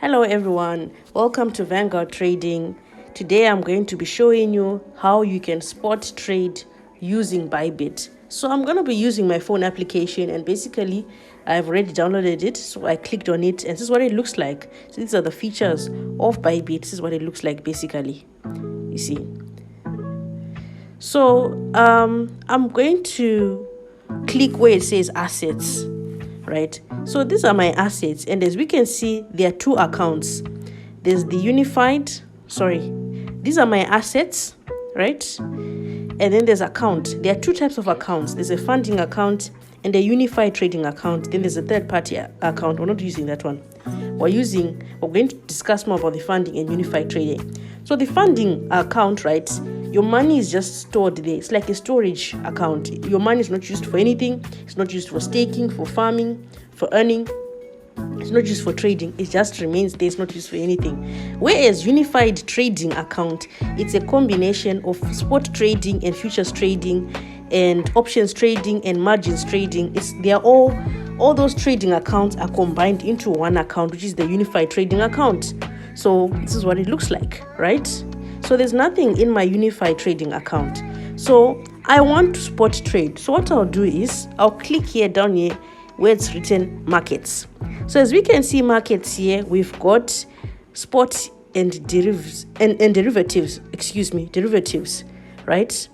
Hello everyone, welcome to Vanguard Trading. Today I'm going to be showing you how you can spot trade using Bybit. So I'm going to be using my phone application, and basically I've already downloaded it, so I clicked on it and this is what it looks like. So these are the features of Bybit. This is what it looks like basically, you see. So I'm going to click where it says assets, right? So these are my assets, and as we can see, there are two accounts. There's the these are my assets, right? And then there's account. There are two types of accounts. There's a funding account and a unified trading account. Then there's a third party account. We're not using that one. We're going to discuss more about the funding and unified trading. So the funding account, right? Your money is just stored there. It's like a storage account. Your money is not used for anything. It's not used for staking, for farming, for earning. It's not used for trading. It just remains there. It's not used for anything. Whereas unified trading account, it's a combination of spot trading and futures trading and options trading and margins trading. All those trading accounts are combined into one account, which is the unified trading account. So this is what it looks like, right? So there's nothing in my unified trading account. So I want to spot trade. So what I'll do is I'll click here down here where it's written markets. So as we can see markets here, we've got spot and derivatives, right?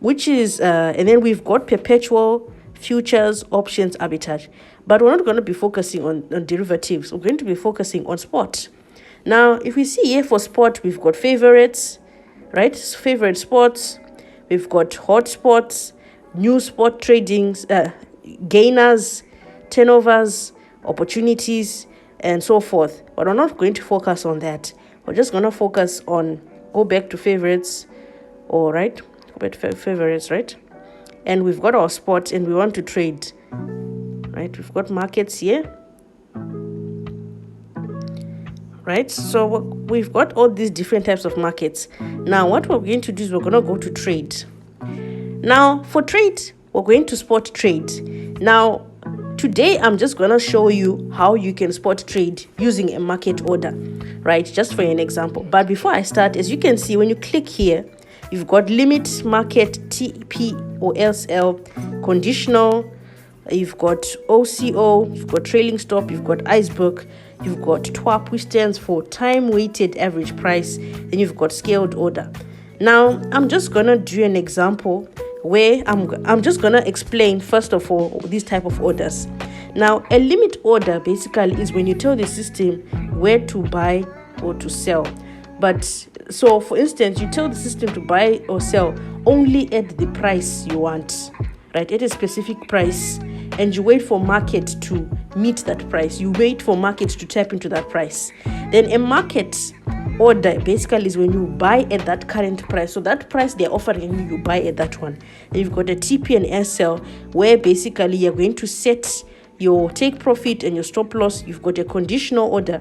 Which is, and then we've got perpetual, futures, options, arbitrage. But we're not going to be focusing on derivatives. We're going to be focusing on spot. Now, if we see here for spot, we've got favorites, right? Favorite spots. We've got hot spots, new spot tradings, gainers, turnovers, opportunities, and so forth. But we're not going to focus on that. We're just going to focus on, go back to favorites, all right? Go back to favorites, right? And we've got our spot and we want to trade, right? We've got markets here. Right, so we've got all these different types of markets. Now what we're going to do is we're going to go to trade. Now for trade, we're going to spot trade. Now today I'm just going to show you how you can spot trade using a market order, right? Just for an example. But before I start, as you can see, when you click here, you've got limit, market, TP or SL, conditional, you've got OCO, you've got trailing stop, you've got iceberg, you've got TWAP, which stands for time weighted average price, then you've got scaled order. Now I'm just gonna do an example where I'm just gonna explain first of all these type of orders. Now a limit order basically is when you tell the system where to buy or to sell. But so for instance, you tell the system to buy or sell only at the price you want, right? At a specific price, and you wait for market to meet that price. You wait for market to tap into that price. Then a market order basically is when you buy at that current price. So that price they're offering you, you buy at that one. Then you've got a TP and SL where basically you're going to set your take profit and your stop loss. You've got a conditional order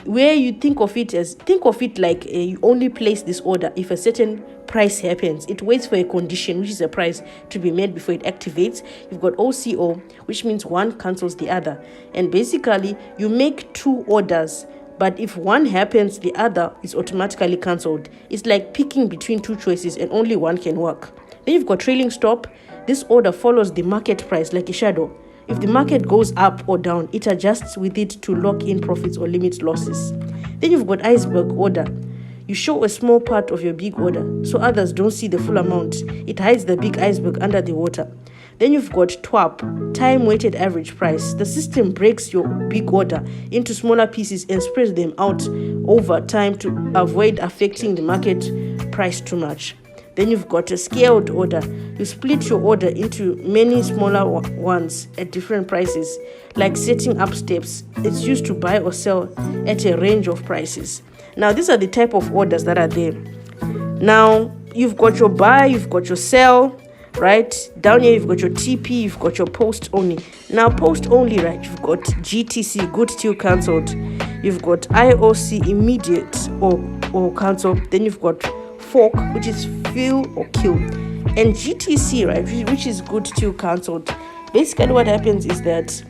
where you think of it like you only place this order if a certain price happens. It waits for a condition, which is a price, to be made before it activates. You've got OCO, which means one cancels the other, and basically you make two orders, but if one happens, the other is automatically cancelled. It's like picking between two choices and only one can work. Then you've got trailing stop. This order follows the market price like a shadow. If the market goes up or down, it adjusts with it to lock in profits or limit losses. Then you've got iceberg order. You show a small part of your big order so others don't see the full amount. It hides the big iceberg under the water. Then you've got TWAP, time weighted average price. The system breaks your big order into smaller pieces and spreads them out over time to avoid affecting the market price too much. Then you've got a scaled order. You split your order into many smaller ones at different prices, like setting up steps. It's used to buy or sell at a range of prices. Now, these are the type of orders that are there. Now, you've got your buy, you've got your sell, right? Down here, you've got your TP, you've got your post only. Now, post only, right? You've got GTC, good till cancelled. You've got IOC, immediate or cancelled. Then you've got fork, which is fill or kill, and GTC, right, which is good till cancelled. Basically what happens is that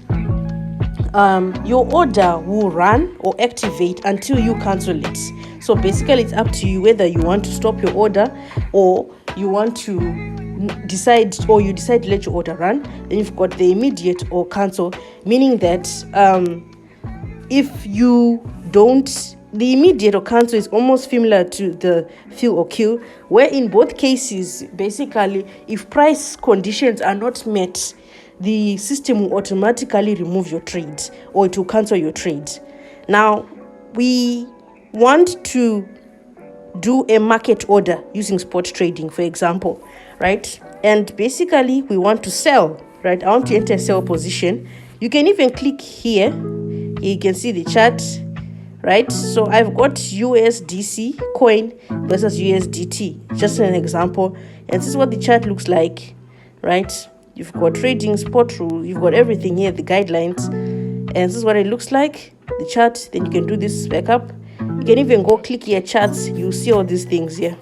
your order will run or activate until you cancel it. So basically it's up to you whether you want to stop your order or you want to decide to let your order run. Then you've got the immediate or cancel, meaning that if you don't, the immediate or cancel is almost similar to the fill or kill, where in both cases, basically, if price conditions are not met, the system will automatically remove your trade or it will cancel your trade. Now, we want to do a market order using spot trading, for example, right? And basically, we want to sell, right? I want to enter a sell position. You can even click here. You can see the chart, right? So I've got USDC coin versus USDT, just an example. And this is what the chart looks like, right? You've got trading, spot rule, you've got everything here, the guidelines. And this is what it looks like, the chart. Then you can do this back up. You can even go click here, charts. You'll see all these things here,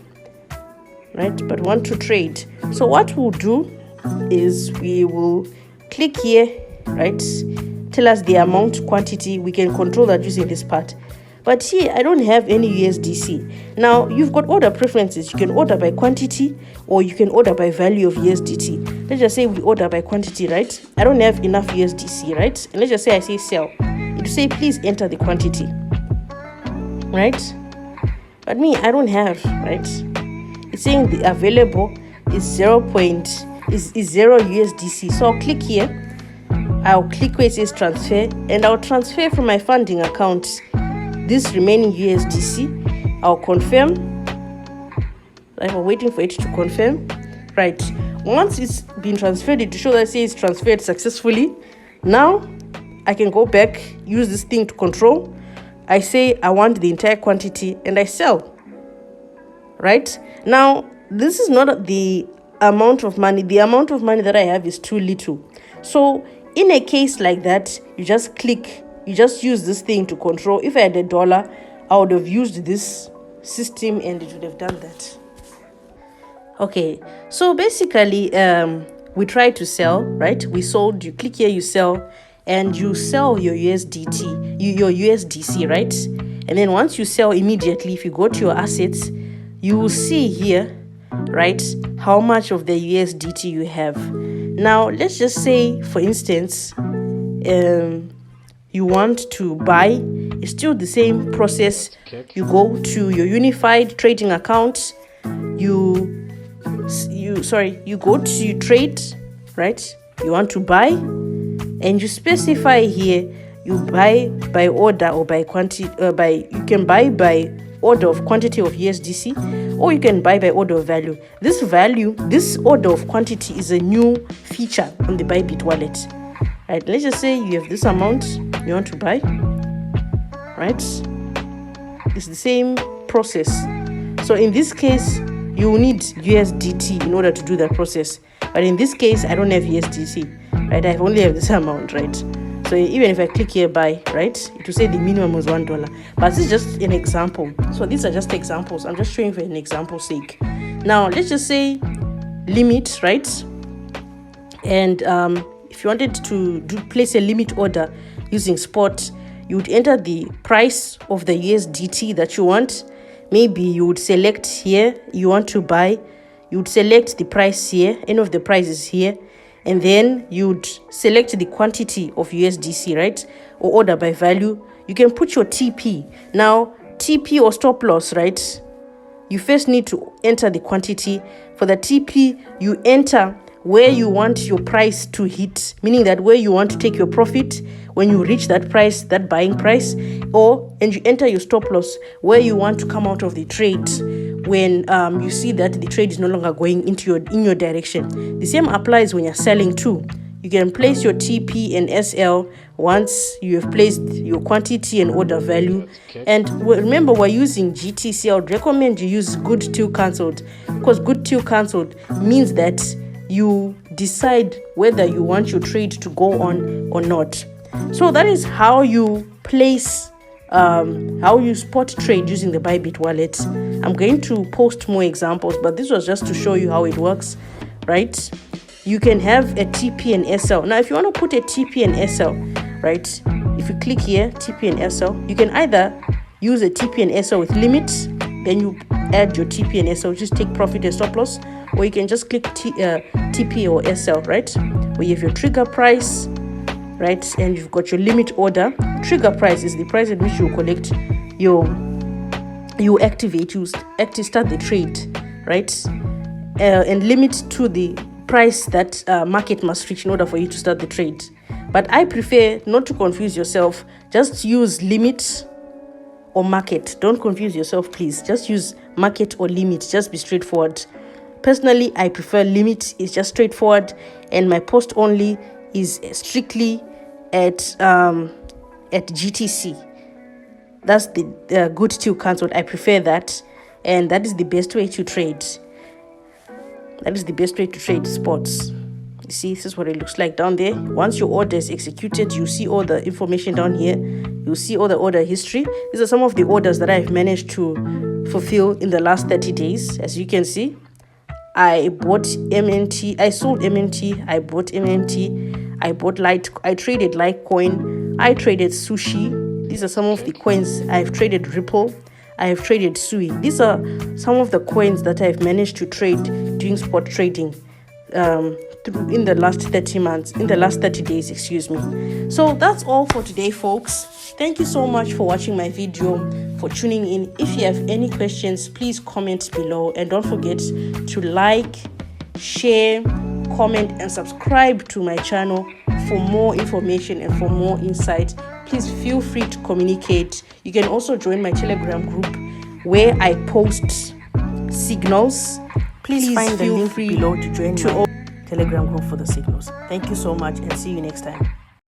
right? But want to trade. So what we'll do is we will click here, right? Tell us the amount, quantity. We can control that using this part. But here, I don't have any USDC. Now, you've got order preferences. You can order by quantity or you can order by value of USDT. Let's just say we order by quantity, right? I don't have enough USDC, right? And let's just say I say sell. It will say, please enter the quantity, right? But me, I don't have, right? It's saying the available is 0 USDC. So I'll click here. I'll click where it says transfer and I'll transfer from my funding account this remaining USDC. I'll confirm. I'm waiting for it to confirm. Right. Once it's been transferred, it will show that it says transferred successfully. Now I can go back, use this thing to control. I say I want the entire quantity and I sell. Right. Now, this is not the amount of money. The amount of money that I have is too little. So in a case like that, you just click, you just use this thing to control. If I had $1, I would have used this system and it would have done that. Okay, so basically, we try to sell, right? We sold, you click here, you sell, and you sell your USDT, your USDC, right? And then once you sell immediately, if you go to your assets, you will see here, right, how much of the USDT you have. Now, let's just say, for instance, you want to buy. It's still the same process. You go to your unified trading account. You go to trade, right? You want to buy, and you specify here. You buy by order or by quantity. You can buy by order of quantity of USDC, or you can buy by order of value. This order of quantity is a new feature on the Bybit wallet. Right, let's just say you have this amount you want to buy, right? It's the same process. So in this case, you will need USDT in order to do that process. But in this case, I don't have USDC, right? I only have this amount, right? So even if I click here buy, right, it will say the minimum was $1. But this is just an example. So these are just examples. I'm just showing for an example's sake. Now, let's just say limit, right? And if you wanted to place a limit order using spot, you would enter the price of the USDT that you want. Maybe you would select here, you want to buy. You would select the price here, any of the prices here. And then you'd select the quantity of USDC, right? Or order by value. You can put your TP. Now, TP or stop loss, right? You first need to enter the quantity. For the TP, you enter where you want your price to hit, meaning that where you want to take your profit when you reach that price, that buying price, and you enter your stop loss where you want to come out of the trade when you see that the trade is no longer going in your direction. The same applies when you're selling too. You can place your TP and SL once you have placed your quantity and order value. And remember, we're using GTC. I would recommend you use good till cancelled, because good till cancelled means that you decide whether you want your trade to go on or not. So that is how you place, how you spot trade using the Bybit wallet. I'm going to post more examples, but this was just to show you how it works, right? You can have a TP and SL. Now, if you want to put a TP and SL, right, you click here, TP and SL, you can either use a TP and SL with limits, then you add your TP and SL, just take profit and stop loss, or you can just click TP or SL, right? Where you have your trigger price, right? And you've got your limit order. Trigger price is the price at which you collect you activate, start the trade, right? And limit to the price that market must reach in order for you to start the trade. But I prefer not to confuse yourself. Just use limit or market. Don't confuse yourself, please. Just use market or limit. Just be straightforward. Personally, I prefer limit. It's just straightforward, and my post only is strictly at GTC. That's the good till cancelled. I prefer that, and that is the best way to trade. That is the best way to trade spots. You see, this is what it looks like down there. Once your order is executed, you see all the information down here. You see all the order history. These are some of the orders that I've managed to fulfill in the last 30 days. As you can see, I bought MNT, I sold MNT, I bought MNT, I traded Litecoin, I traded Sushi. These are some of the coins. I've traded Ripple, I have traded Sui. These are some of the coins that I've managed to trade doing spot trading in the last 30 days, excuse me. So that's all for today, folks. Thank you so much for watching my video, for tuning in. If you have any questions, please comment below, and don't forget to like, share, comment, and subscribe to my channel for more information and for more insight. Please feel free to communicate. You can also join my Telegram group where I post signals. Please find the link below to join my Telegram group for the signals. Thank you so much, and see you next time.